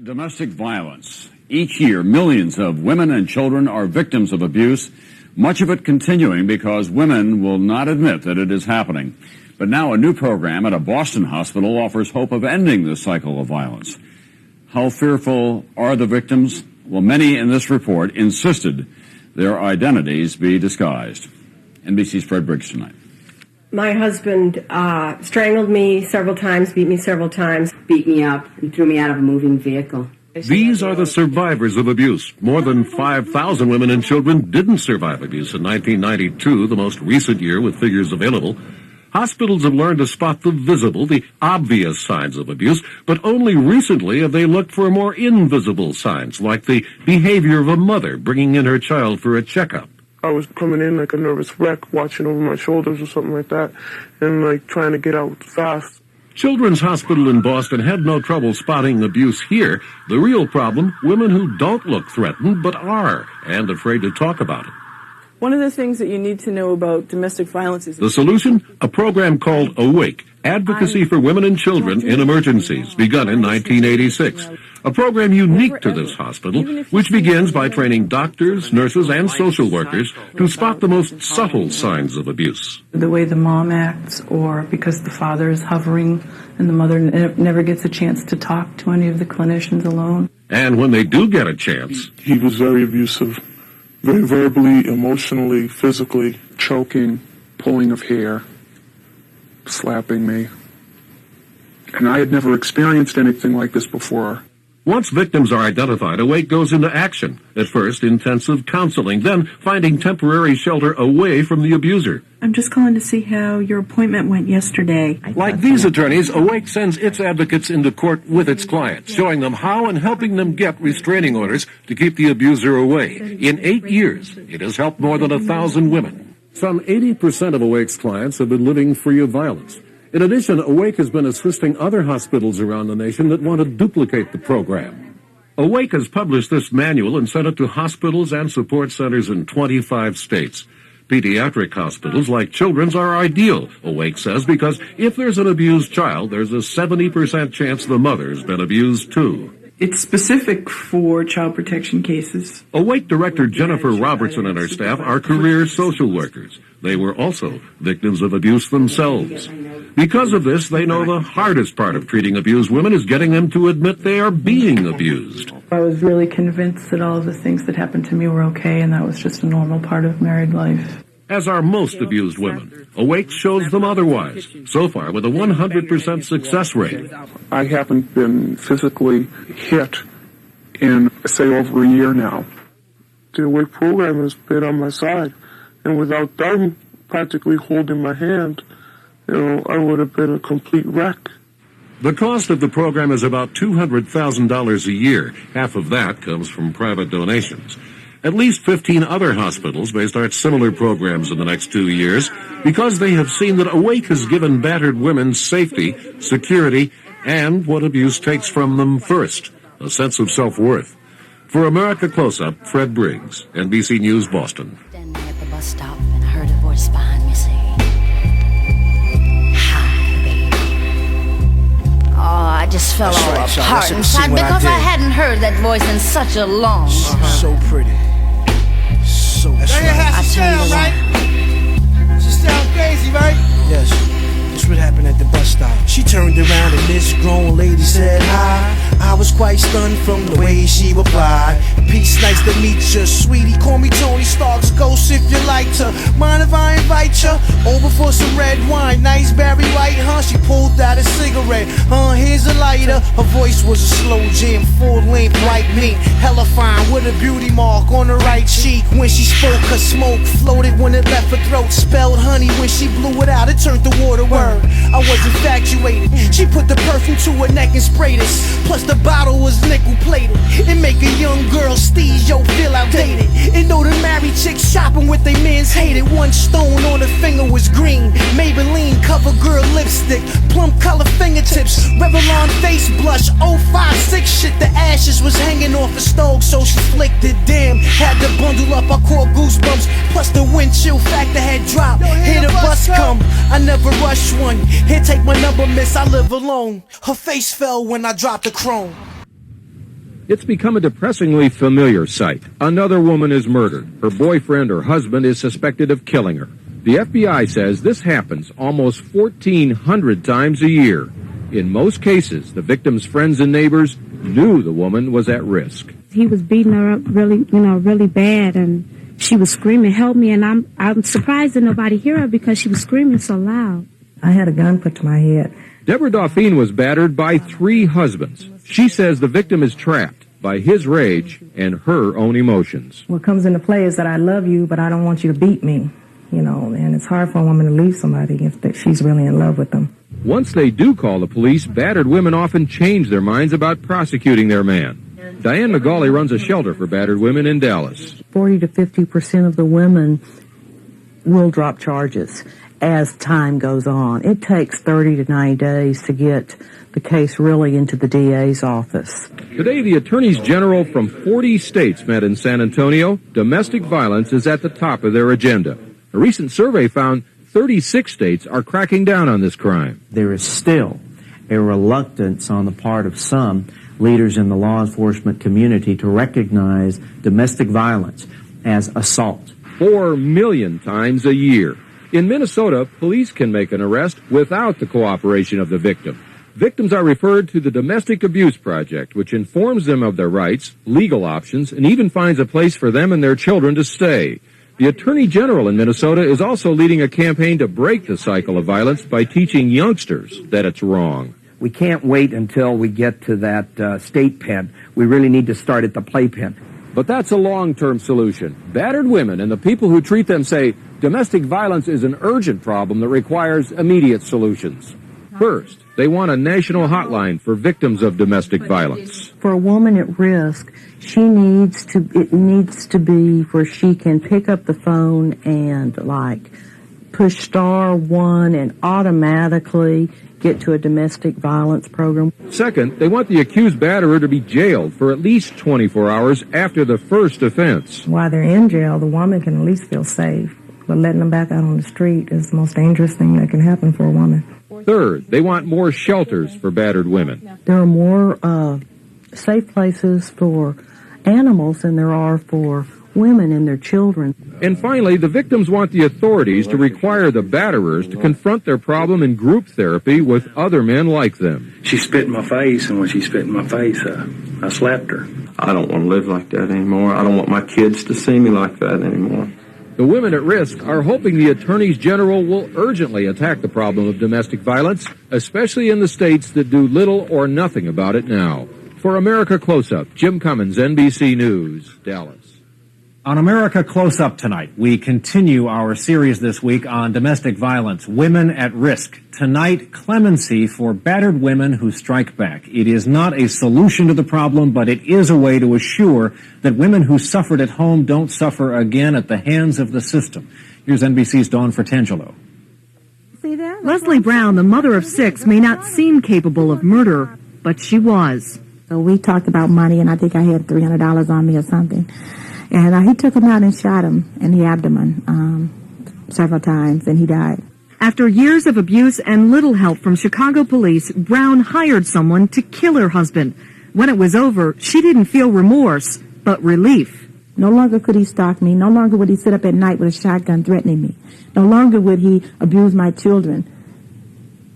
Domestic violence. Each year, millions of women and children are victims of abuse, much of it continuing because women will not admit that it is happening. But now a new program at a Boston hospital offers hope of ending this cycle of violence. How fearful are the victims? Well, many in this report insisted their identities be disguised. NBC's Fred Briggs tonight. My husband strangled me several times, beat me several times. Beat me up and threw me out of a moving vehicle. These are the survivors of abuse. More than 5,000 women and children didn't survive abuse in 1992, the most recent year with figures available. Hospitals have learned to spot the visible, the obvious signs of abuse, but only recently have they looked for more invisible signs, like the behavior of a mother bringing in her child for a checkup. I was coming in like a nervous wreck, watching over my shoulders or something like that, and like trying to get out fast. Children's Hospital in Boston had no trouble spotting abuse here. The real problem, women who don't look threatened but are, and afraid to talk about it. One of the things that you need to know about domestic violence is... The solution? A program called Awake, Advocacy for Women and Children in Emergencies, begun in 1986. A program unique to this hospital, which begins by training doctors, nurses, and social workers to spot the most subtle signs of abuse. The way the mom acts, or because the father is hovering and the mother never gets a chance to talk to any of the clinicians alone. And when they do get a chance... He was very abusive, very verbally, emotionally, physically. Choking, pulling of hair, slapping me. And I had never experienced anything like this before. Once victims are identified, Awake goes into action. At first, intensive counseling, then finding temporary shelter away from the abuser. I'm just calling to see how your appointment went yesterday. Like these attorneys, Awake sends its advocates into court with its clients, showing them how and helping them get restraining orders to keep the abuser away. In 8 years, it has helped more than 1,000 women. Some 80% of Awake's clients have been living free of violence. In addition, Awake has been assisting other hospitals around the nation that want to duplicate the program. Awake has published this manual and sent it to hospitals and support centers in 25 states. Pediatric hospitals like Children's are ideal, Awake says, because if there's an abused child, there's a 70% chance the mother's been abused too. It's specific for child protection cases. Awake Director Jennifer Robertson and her staff are career social workers. They were also victims of abuse themselves. Because of this, they know the hardest part of treating abused women is getting them to admit they are being abused. I was really convinced that all of the things that happened to me were okay, and that was just a normal part of married life. As are most abused women. Awake shows them otherwise, so far with a 100% success rate. I haven't been physically hit in, say, over a year now. The Awake program has been on my side, and without them practically holding my hand, I would have been a complete wreck. The cost of the program is about $200,000 a year. Half of that comes from private donations. At least 15 other hospitals may start similar programs in the next 2 years because they have seen that Awake has given battered women safety, security, and what abuse takes from them first, a sense of self-worth. For America Close-Up, Fred Briggs, NBC News, Boston. Standing at the bus stop and I heard a voice behind me say, "Hi, baby." Oh, I just fell all apart inside because I hadn't heard that voice in such a long time. So pretty. So That's right. I Sound, right? She sound crazy, right? Yes. That's what happened at the bus stop. She turned around and this grown lady said hi. I was quite stunned from the way she replied. Peace, nice to meet you, sweetie. Call me Tony Stark's ghost if you like to. Mind if I invite you over for some red wine? Nice Barry White, huh? She pulled out a cigarette. Here's a lighter. Her voice was a slow jam, full length white mink. Hella fine with a beauty mark on her right cheek. When she spoke, her smoke floated when it left her throat. Spelled honey when she blew it out, it turned to water. Word. I was infatuated. She put the perfume to her neck and sprayed it. Plus the bottle was nickel plated. It make a young girl steeze, yo, feel outdated. It know the married chicks shopping with they men's hated. One stone on her finger was green. Maybelline cover girl lipstick. Plum color fingertips. Revlon face blush. 056 shit. The ashes was hanging off the stove, so she flicked it. Damn, had to bundle up. I caught goosebumps. Plus the wind chill factor had dropped. Here the bus come. I never rush one. Here, take my number, miss, I live alone. Her face fell when I dropped the chrome. It's become a depressingly familiar sight. Another woman is murdered. Her boyfriend or husband is suspected of killing her. The FBI says this happens almost 1,400 times a year. In most cases, the victim's friends and neighbors knew the woman was at risk. He was beating her up really bad, and she was screaming, "Help me!" And I'm surprised that nobody hear her because she was screaming so loud. I had a gun put to my head. Deborah Dauphine was battered by 3 husbands. She says the victim is trapped by his rage and her own emotions. What comes into play is that I love you, but I don't want you to beat me. And it's hard for a woman to leave somebody if she's really in love with them. Once they do call the police, battered women often change their minds about prosecuting their man. Diane McGauley runs a shelter for battered women in Dallas. 40 to 50% of the women will drop charges as time goes on. It takes 30 to 90 days to get the case really into the DA's office. Today, the attorneys general from 40 states met in San Antonio. Domestic violence is at the top of their agenda. A recent survey found 36 states are cracking down on this crime. There is still a reluctance on the part of some leaders in the law enforcement community to recognize domestic violence as assault. 4 million times a year. In Minnesota, police can make an arrest without the cooperation of the victim. Victims are referred to the Domestic Abuse Project, which informs them of their rights, legal options, and even finds a place for them and their children to stay. The Attorney General in Minnesota is also leading a campaign to break the cycle of violence by teaching youngsters that it's wrong. We can't wait until we get to that state pen. We really need to start at the playpen. But that's a long-term solution. Battered women and the people who treat them say domestic violence is an urgent problem that requires immediate solutions. First, they want a national hotline for victims of domestic violence. For a woman at risk, it needs to be where she can pick up the phone and push *1 and automatically get to a domestic violence program. Second, they want the accused batterer to be jailed for at least 24 hours after the first offense. While they're in jail, the woman can at least feel safe. But letting them back out on the street is the most dangerous thing that can happen for a woman. Third, they want more shelters for battered women. There are more safe places for animals than there are for women and their children. And finally, the victims want the authorities to require the batterers to confront their problem in group therapy with other men like them. She spit in my face, and when she spit in my face, I slapped her. I don't want to live like that anymore. I don't want my kids to see me like that anymore. The women at risk are hoping the attorneys general will urgently attack the problem of domestic violence, especially in the states that do little or nothing about it now. For America Close-Up, Jim Cummins, NBC News, Dallas. On America Close-Up tonight, we continue our series this week on domestic violence, women at risk. Tonight, clemency for battered women who strike back. It is not a solution to the problem, but it is a way to assure that women who suffered at home don't suffer again at the hands of the system. Here's NBC's Dawn Fratangelo. Leslie Brown, the mother of 6, may not seem capable of murder, but she was. So we talked about money, and I think I had $300 on me or something. And he took him out and shot him in the abdomen several times, and he died. After years of abuse and little help from Chicago police, Brown hired someone to kill her husband. When it was over, she didn't feel remorse, but relief. No longer could he stalk me. No longer would he sit up at night with a shotgun threatening me. No longer would he abuse my children.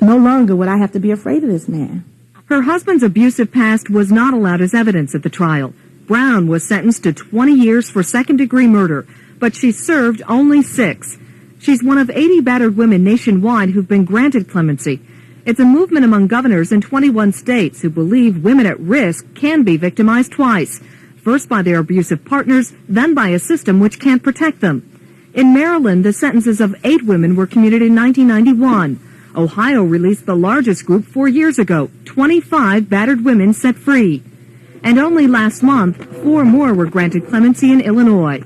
No longer would I have to be afraid of this man. Her husband's abusive past was not allowed as evidence at the trial. Brown was sentenced to 20 years for second-degree murder, but she served only 6. She's one of 80 battered women nationwide who've been granted clemency. It's a movement among governors in 21 states who believe women at risk can be victimized twice, first by their abusive partners, then by a system which can't protect them. In Maryland, the sentences of 8 women were commuted in 1991. Ohio released the largest group 4 years ago, 25 battered women set free. And only last month, 4 more were granted clemency in Illinois.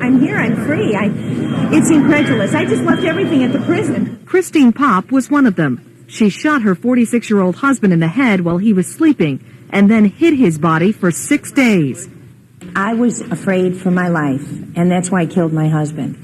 I'm here, I'm free. It's incredulous. I just left everything at the prison. Christine Popp was one of them. She shot her 46-year-old husband in the head while he was sleeping and then hid his body for 6 days. I was afraid for my life, and that's why I killed my husband.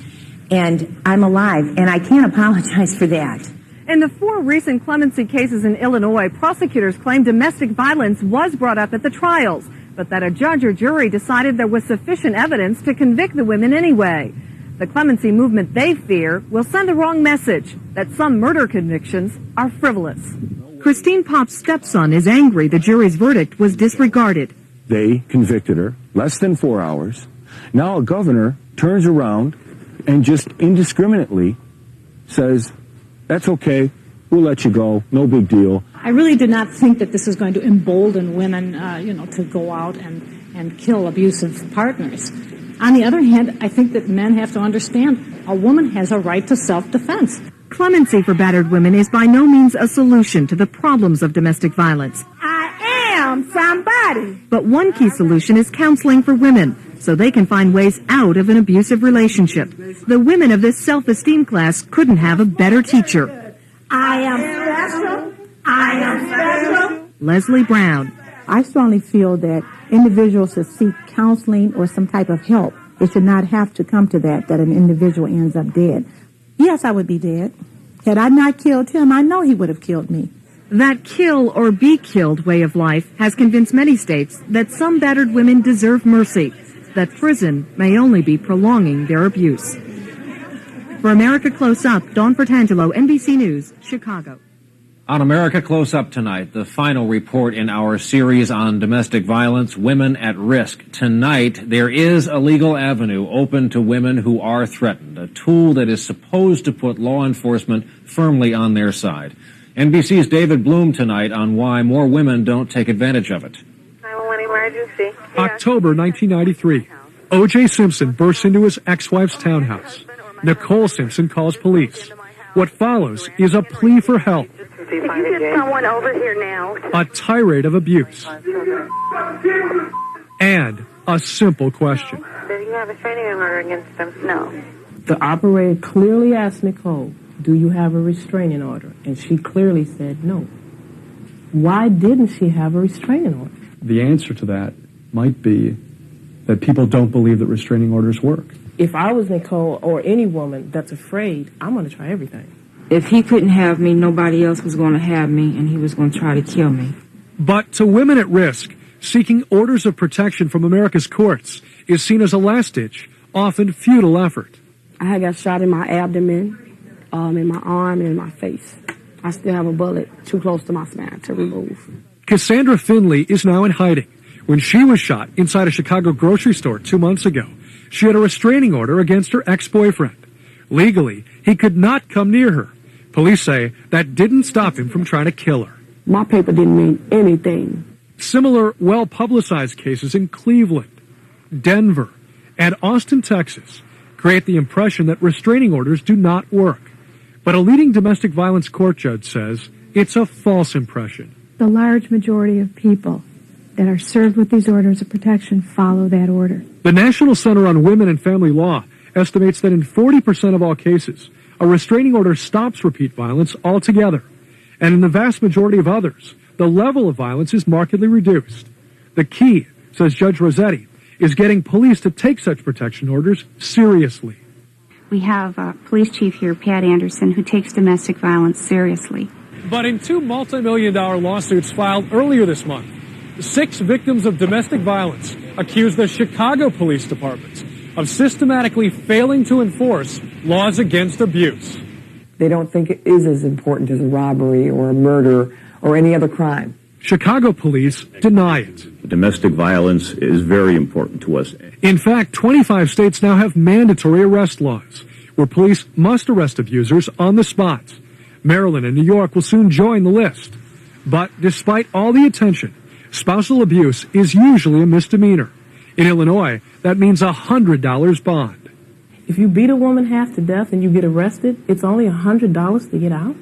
And I'm alive, and I can't apologize for that. In the 4 recent clemency cases in Illinois, prosecutors claim domestic violence was brought up at the trials, but that a judge or jury decided there was sufficient evidence to convict the women anyway. The clemency movement, they fear, will send the wrong message, that some murder convictions are frivolous. Christine Pop's stepson is angry the jury's verdict was disregarded. They convicted her, less than 4 hours. Now a governor turns around and just indiscriminately says, that's okay, we'll let you go, no big deal. I really did not think that this was going to embolden women, to go out and kill abusive partners. On the other hand, I think that men have to understand a woman has a right to self-defense. Clemency for battered women is by no means a solution to the problems of domestic violence. I am somebody. But one key solution is counseling for women, so they can find ways out of an abusive relationship. The women of this self-esteem class couldn't have a better teacher. I am special. I am special. Leslie Brown. I strongly feel that individuals should seek counseling or some type of help. It should not have to come to that an individual ends up dead. Yes, I would be dead. Had I not killed him, I know he would have killed me. That kill or be killed way of life has convinced many states that some battered women deserve mercy, that prison may only be prolonging their abuse. For America Close Up, Dawn Portangelo, NBC News, Chicago. On America Close Up tonight, the final report in our series on domestic violence, Women at Risk. Tonight, there is a legal avenue open to women who are threatened, a tool that is supposed to put law enforcement firmly on their side. NBC's David Bloom tonight on why more women don't take advantage of it. 911 emergency. October 1993. O.J. Simpson bursts into his ex-wife's townhouse. Nicole Simpson calls police. What follows is a plea for help. Could you get someone over here now? A tirade of abuse. And a simple question. Do you have a restraining order against them? No. The operator clearly asked Nicole, do you have a restraining order? And she clearly said no. Why didn't she have a restraining order? The answer to that might be that people don't believe that restraining orders work. If I was Nicole or any woman that's afraid, I'm going to try everything. If he couldn't have me, nobody else was going to have me, and he was going to try to kill me. But to women at risk, seeking orders of protection from America's courts is seen as a last-ditch, often futile effort. I had got shot in my abdomen, in my arm, and in my face. I still have a bullet too close to my spine to remove. Cassandra Finley is now in hiding. When she was shot inside a Chicago grocery store 2 months ago, she had a restraining order against her ex-boyfriend. Legally, he could not come near her. Police say that didn't stop him from trying to kill her. My paper didn't mean anything. Similar well-publicized cases in Cleveland, Denver, and Austin, Texas create the impression that restraining orders do not work. But a leading domestic violence court judge says it's a false impression. The large majority of people that are served with these orders of protection follow that order. The National Center on Women and Family Law estimates that in 40% of all cases, a restraining order stops repeat violence altogether. And in the vast majority of others, the level of violence is markedly reduced. The key, says Judge Rossetti, is getting police to take such protection orders seriously. We have a police chief here, Pat Anderson, who takes domestic violence seriously. But in 2 multi-million-dollar lawsuits filed earlier this month, 6 victims of domestic violence accused the Chicago Police Department of systematically failing to enforce laws against abuse. They don't think it is as important as a robbery or a murder or any other crime. Chicago police deny it. Domestic violence is very important to us. In fact, 25 states now have mandatory arrest laws, where police must arrest abusers on the spot. Maryland and New York will soon join the list. But despite all the attention, spousal abuse is usually a misdemeanor. In Illinois, that means $100 bond. If you beat a woman half to death and you get arrested, it's only $100 to get out?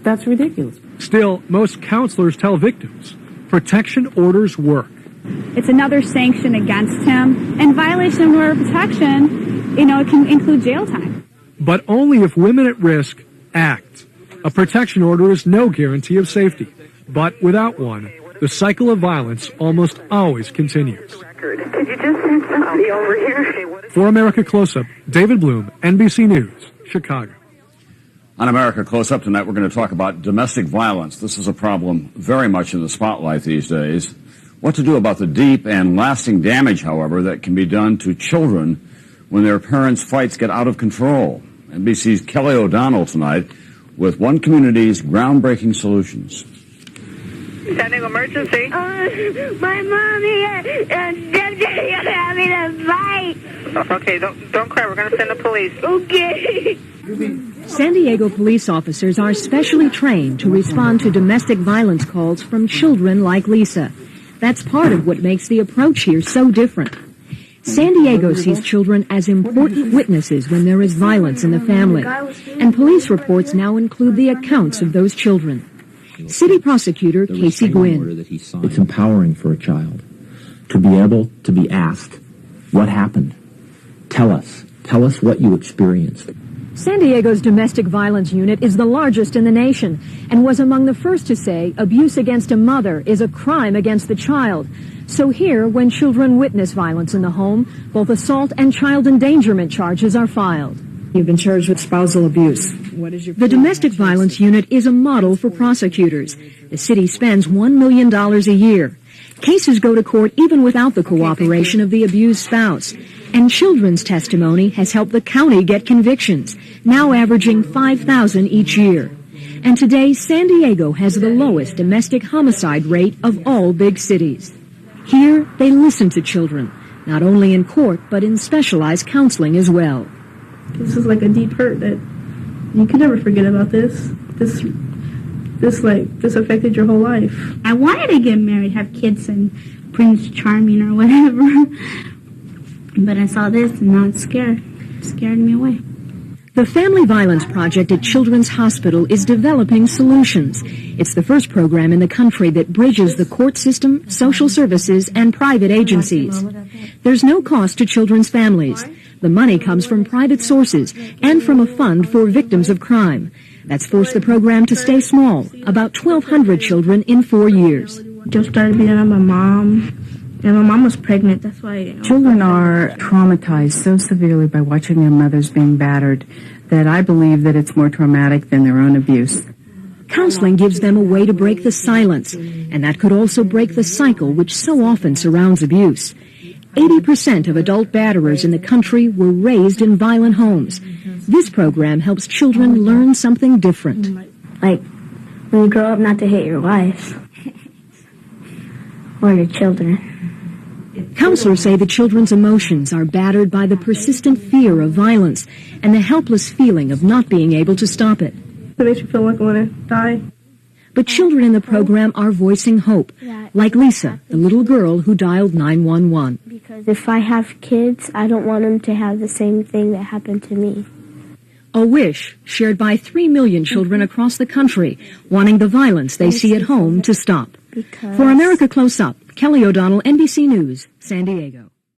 That's ridiculous. Still, most counselors tell victims protection orders work. It's another sanction against him, and violation of order of protection, it can include jail time. But only if women at risk act. A protection order is no guarantee of safety, but without one, the cycle of violence almost always continues. Could you just send somebody over here? For America Close Up, David Bloom, NBC News, Chicago. On America Close Up tonight, we're going to talk about domestic violence. This is a problem very much in the spotlight these days. What to do about the deep and lasting damage, however, that can be done to children when their parents' fights get out of control. NBC's Kelly O'Donnell tonight with one community's groundbreaking solutions. Sending emergency. My mommy and daddy are having a fight. Okay, don't cry. We're going to send the police. Okay. San Diego police officers are specially trained to respond to domestic violence calls from children like Lisa. That's part of what makes the approach here so different. San Diego sees children as important witnesses when there is violence in the family, and police reports now include the accounts of those children. City prosecutor Casey Gwynn. It's empowering for a child to be able to be asked, what happened? Tell us what you experienced. San Diego's domestic violence unit is the largest in the nation and was among the first to say abuse against a mother is a crime against the child. So here, when children witness violence in the home, both assault and child endangerment charges are filed. You've been charged with spousal abuse. What is your The domestic violence unit is a model for prosecutors. The city spends $1 million a year. Cases go to court even without the cooperation of the abused spouse. And children's testimony has helped the county get convictions, now averaging 5,000 each year. And today, San Diego has the lowest domestic homicide rate of all big cities. Here, they listen to children, not only in court, but in specialized counseling as well. This is like a deep hurt that you can never forget about this. This affected your whole life. I wanted to get married, have kids, and Prince Charming or whatever. But I saw this, and now it's scared. It scared me away. The Family Violence Project at Children's Hospital is developing solutions. It's the first program in the country that bridges the court system, social services, and private agencies. There's no cost to children's families. The money comes from private sources and from a fund for victims of crime. That's forced the program to stay small, about 1,200 children in 4 years. Just started beating on my mom. And my mom was pregnant, that's why... Children are traumatized so severely by watching their mothers being battered that I believe that it's more traumatic than their own abuse. Counseling gives them a way to break the silence, and that could also break the cycle which so often surrounds abuse. 80% of adult batterers in the country were raised in violent homes. This program helps children learn something different. Like, when you grow up, not to hit your wife or your children. Counselors say the children's emotions are battered by the persistent fear of violence and the helpless feeling of not being able to stop it. It makes you feel like I want to die. But children in the program are voicing hope, like Lisa, the little girl who dialed 911. Because if I have kids, I don't want them to have the same thing that happened to me. A wish shared by 3 million children across the country, wanting the violence they see at home to stop. For America Close Up, Kelly O'Donnell, NBC News, San Diego.